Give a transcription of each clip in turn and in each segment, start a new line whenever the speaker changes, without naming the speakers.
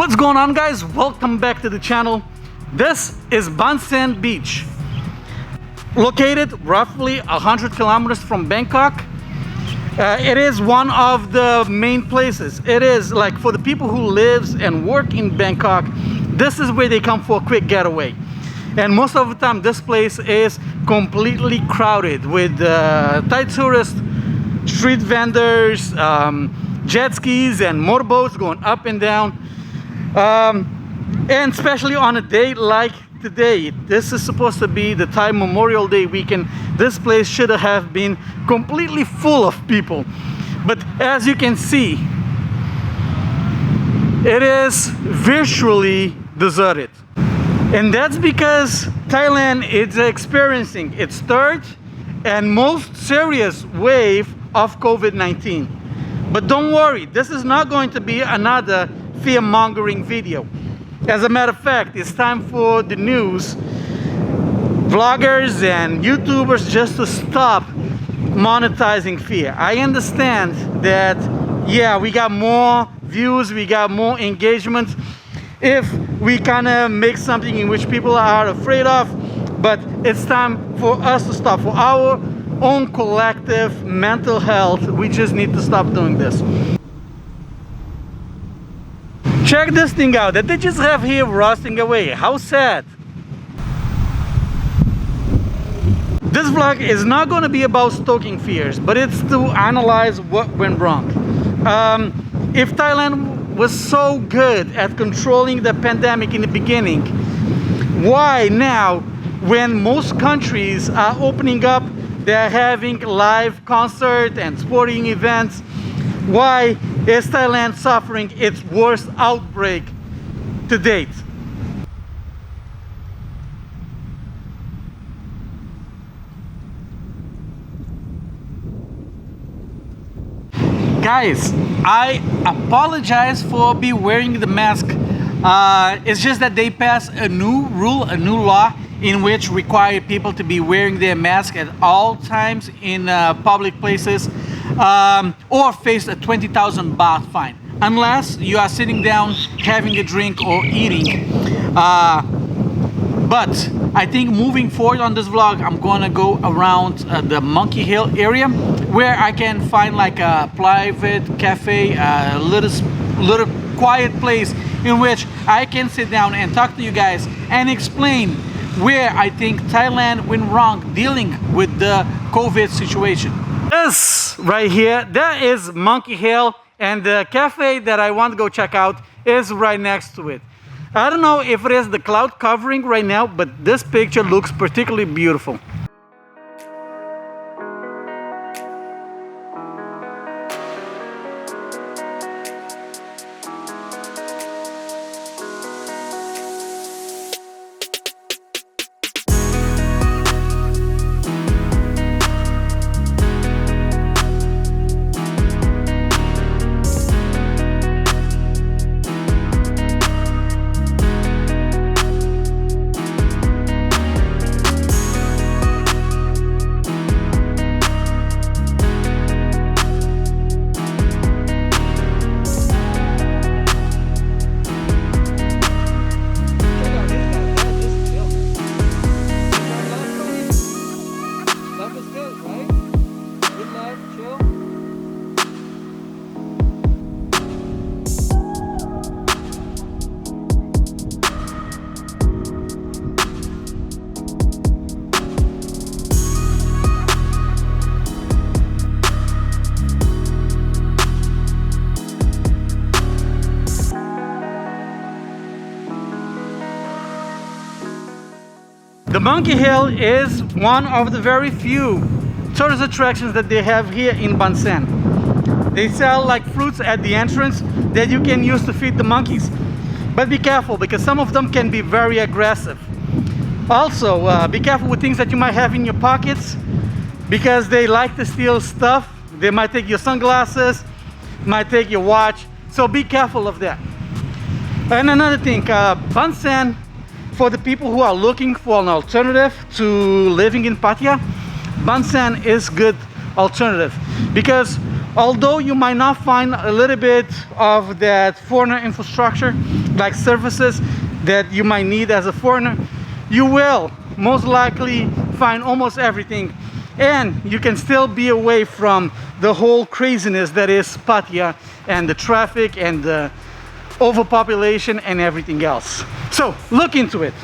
What's going on, guys? Welcome back to the channel. This is Ban Sen Beach, located roughly 100 kilometers from Bangkok. It is one of the main places. It is like for the people who lives and work in Bangkok, this is where they come for a quick getaway. And most of the time this place is completely crowded with Thai tourists, street vendors, jet skis and motorboats going up and down. And especially on a day like today, this is supposed to be the Thai Memorial Day weekend. This place should have been completely full of people, but as you can see, it is virtually deserted. And that's because Thailand is experiencing its third and most serious wave of COVID-19. But don't worry, this is not going to be another fear-mongering video. As a matter of fact, it's time for the news, vloggers and YouTubers just to stop monetizing fear. I understand that, yeah, we got more views, we got more engagement if we kind of make something in which people are afraid of, but it's time for us to stop. For our own collective mental health, we just need to stop doing this. Check this thing out that they just have here rusting away. How sad. This vlog is not going to be about stoking fears, but it's to analyze what went wrong. If Thailand was so good at controlling the pandemic in the beginning, why now, when most countries are opening up, they're having live concert and sporting events, why is Thailand suffering its worst outbreak to date? Guys, I apologize for wearing the mask. It's just that they passed a new rule, a new law in which require people to be wearing their mask at all times in public places, or face a 20,000 baht fine unless you are sitting down having a drink or eating. But I think moving forward on this vlog, I'm gonna go around the Monkey Hill area where I can find like a private cafe, a little quiet place in which I can sit down and talk to you guys and explain where I think Thailand went wrong dealing with the COVID situation. This right here, that is Monkey Hill, and the cafe that I want to go check out is right next to it. I don't know if it is the cloud covering right now, but this picture looks particularly beautiful. The Monkey Hill is one of the very few tourist attractions that they have here in Ban Sen. They sell like fruits at the entrance that you can use to feed the monkeys. But be careful, because some of them can be very aggressive. Also, be careful with things that you might have in your pockets, because they like to steal stuff. They might take your sunglasses, might take your watch, so be careful of that. And another thing, Ban Sen, for the people who are looking for an alternative to living in Pattaya, Ban Sen is good alternative, because although you might not find a little bit of that foreigner infrastructure, like services that you might need as a foreigner, you will most likely find almost everything, and you can still be away from the whole craziness that is Pattaya and the traffic and the overpopulation and everything else. So look into it.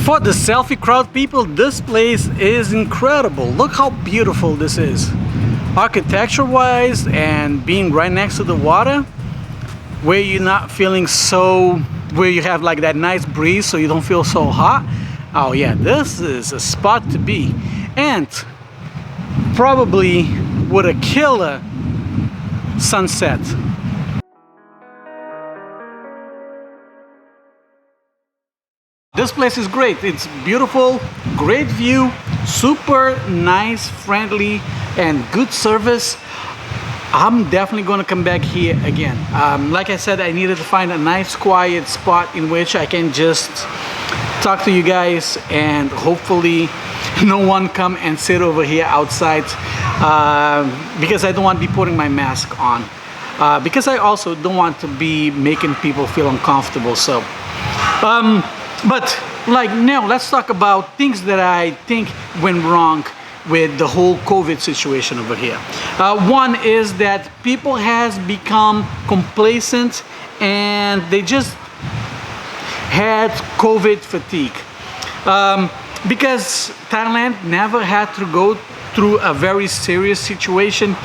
For the selfie crowd people, this place is incredible. Look how beautiful this is. Architecture wise, and being right next to the water, where you're not feeling so, where you have like that nice breeze so you don't feel so hot. Oh yeah, this is a spot to be. And probably with a killer sunset. This place is great. It's beautiful, great view, super nice, friendly, and good service. I'm definitely going to come back here again. Like I said, I needed to find a nice quiet spot in which I can just talk to you guys, and hopefully no one come and sit over here outside, because I don't want to be putting my mask on, because I also don't want to be making people feel uncomfortable. So but like now, let's talk about things that I think went wrong with the whole COVID situation over here. One is that people has become complacent and they just had COVID fatigue. Because Thailand never had to go through a very serious situation,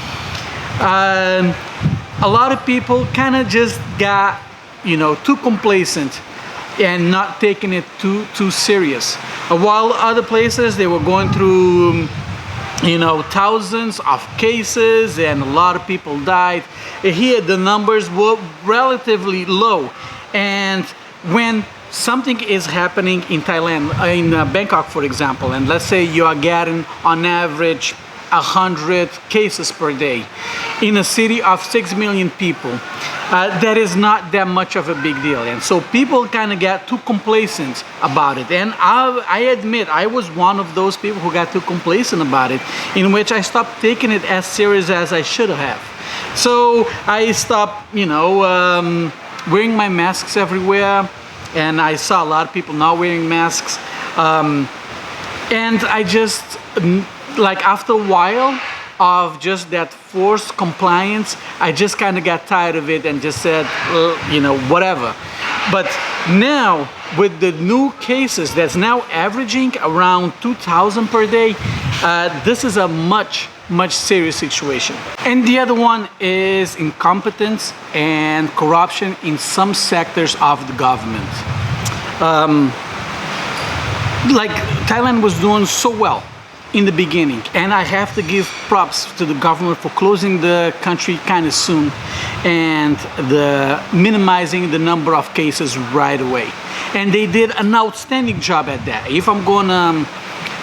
a lot of people kind of just got, you know, too complacent and not taking it too serious. While other places, they were going through, you know, thousands of cases and a lot of people died. Here the numbers were relatively low, and when something is happening in Thailand, in Bangkok for example, and let's say you are getting on average 100 cases per day in a city of 6 million people, that is not that much of a big deal. And so people kind of get too complacent about it, and I admit I was one of those people who got too complacent about it, in which I stopped taking it as serious as I should have. So I stopped, you know, wearing my masks everywhere, and I saw a lot of people not wearing masks, and I just, like, after a while of just that forced compliance, I just kind of got tired of it and just said, you know, whatever. But now with the new cases that's now averaging around 2,000 per day, this is a much serious situation. And the other one is incompetence and corruption in some sectors of the government. Like, Thailand was doing so well in the beginning, and I have to give props to the government for closing the country kind of soon and minimizing the number of cases right away. And they did an outstanding job at that. If I'm gonna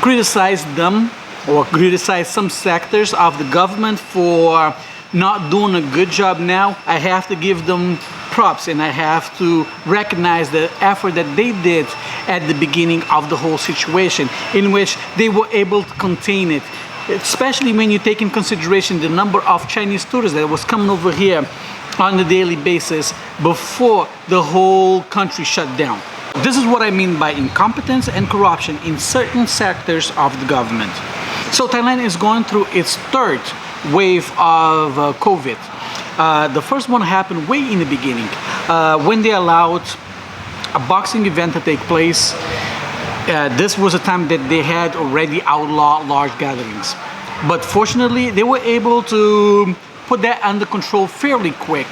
criticize them or criticize some sectors of the government for not doing a good job now, I have to give them props, and I have to recognize the effort that they did at the beginning of the whole situation, in which they were able to contain it, especially when you take in consideration the number of Chinese tourists that was coming over here on a daily basis before the whole country shut down. This is what I mean by incompetence and corruption in certain sectors of the government. So Thailand is going through its third wave of COVID. The first one happened way in the beginning, when they allowed a boxing event to take place. This was a time that they had already outlawed large gatherings. But fortunately, they were able to put that under control fairly quick,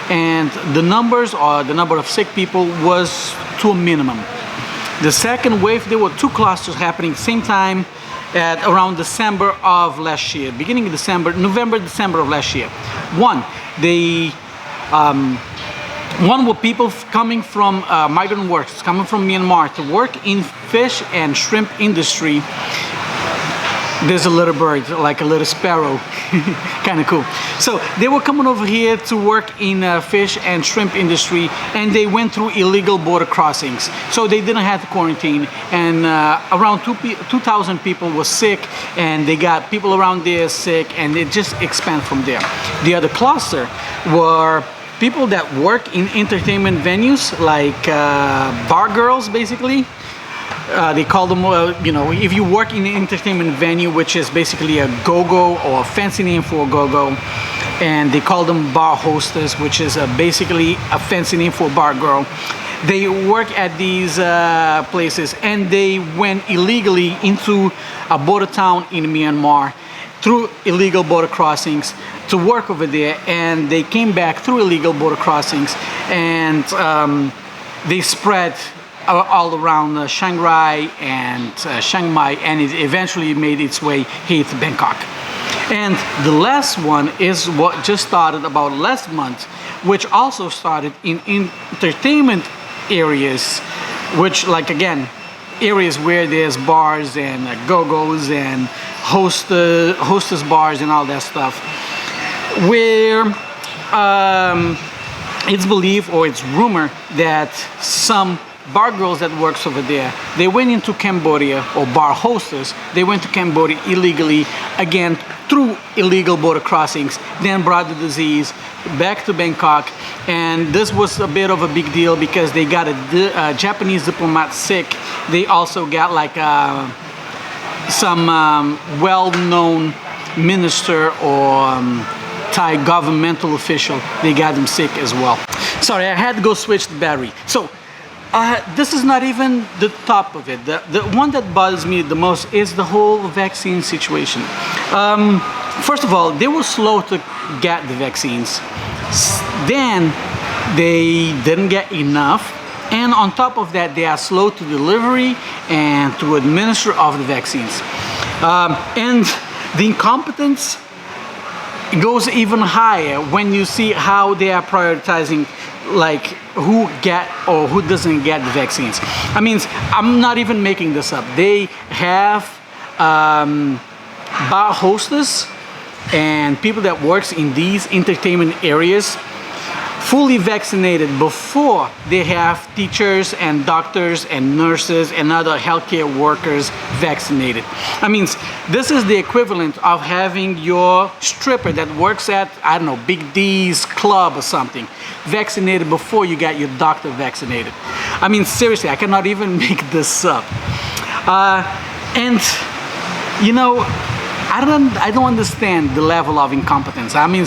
and the numbers, or the number of sick people, was to a minimum. The second wave, there were two clusters happening same time at around December of last year, beginning of December, November, December of last year. One, they One were people coming from migrant workers coming from Myanmar to work in fish and shrimp industry. There's a little bird, like a little sparrow, kind of cool. So they were coming over here to work in fish and shrimp industry, and they went through illegal border crossings. So they didn't have to quarantine, and around 2,000 people were sick, and they got people around there sick, and it just expanded from there. The other cluster were people that work in entertainment venues, like bar girls, basically. They call them, you know, if you work in an entertainment venue, which is basically a go-go or a fancy name for a go-go, and they call them bar hostess, which is basically a fancy name for a bar girl. They work at these places, and they went illegally into a border town in Myanmar through illegal border crossings to work over there, and they came back through illegal border crossings, and they spread all around Shanghai and Chiang Mai, and it eventually made its way here to Bangkok. And the last one is what just started about last month, which also started in entertainment areas, which, like, again, areas where there's bars and go-go's and hostess bars and all that stuff, where it's believed or it's rumored that some bar girls that works over there, they went into Cambodia, or bar hostess, they went to Cambodia illegally, again through illegal border crossings, then brought the disease back to Bangkok. And this was a bit of a big deal because they got a Japanese diplomat sick. They also got like some well-known minister or Thai governmental official, they got them sick as well. Sorry, I had to go switch the battery. So this is not even the top of it. The one that bothers me the most is the whole vaccine situation. First of all, they were slow to get the vaccines. Then they didn't get enough. And on top of that, they are slow to delivery and to administer of the vaccines. And the incompetence goes even higher when you see how they are prioritizing, like, who get or who doesn't get the vaccines. I mean, I'm not even making this up. They have bar hostess and people that works in these entertainment areas fully vaccinated before they have teachers and doctors and nurses and other healthcare workers vaccinated. I mean, this is the equivalent of having your stripper that works at, I don't know, Big D's club or something, vaccinated before you got your doctor vaccinated. I mean, seriously, I cannot even make this up. And, you know, I don't understand the level of incompetence. I mean,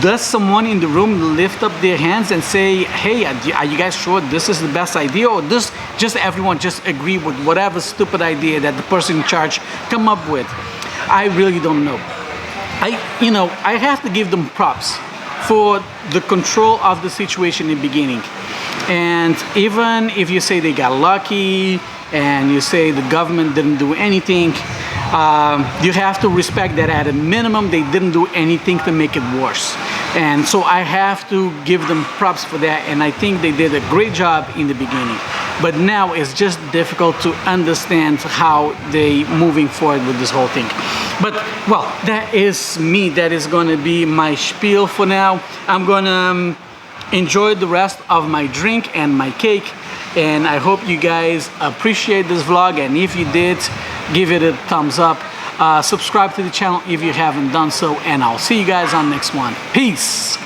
does someone in the room lift up their hands and say, hey, are you guys sure this is the best idea? Or does just everyone just agree with whatever stupid idea that the person in charge come up with? I really don't know. I have to give them props for the control of the situation in the beginning. And even if you say they got lucky and you say the government didn't do anything, you have to respect that at a minimum they didn't do anything to make it worse. And so I have to give them props for that, and I think they did a great job in the beginning. But now it's just difficult to understand how they moving forward with this whole thing. But, well, that is me. That is going to be my spiel for now. I'm going to enjoy the rest of my drink and my cake, and I hope you guys appreciate this vlog, and if you did, give it a thumbs up. Subscribe to the channel if you haven't done so, and I'll see you guys on the next one. Peace.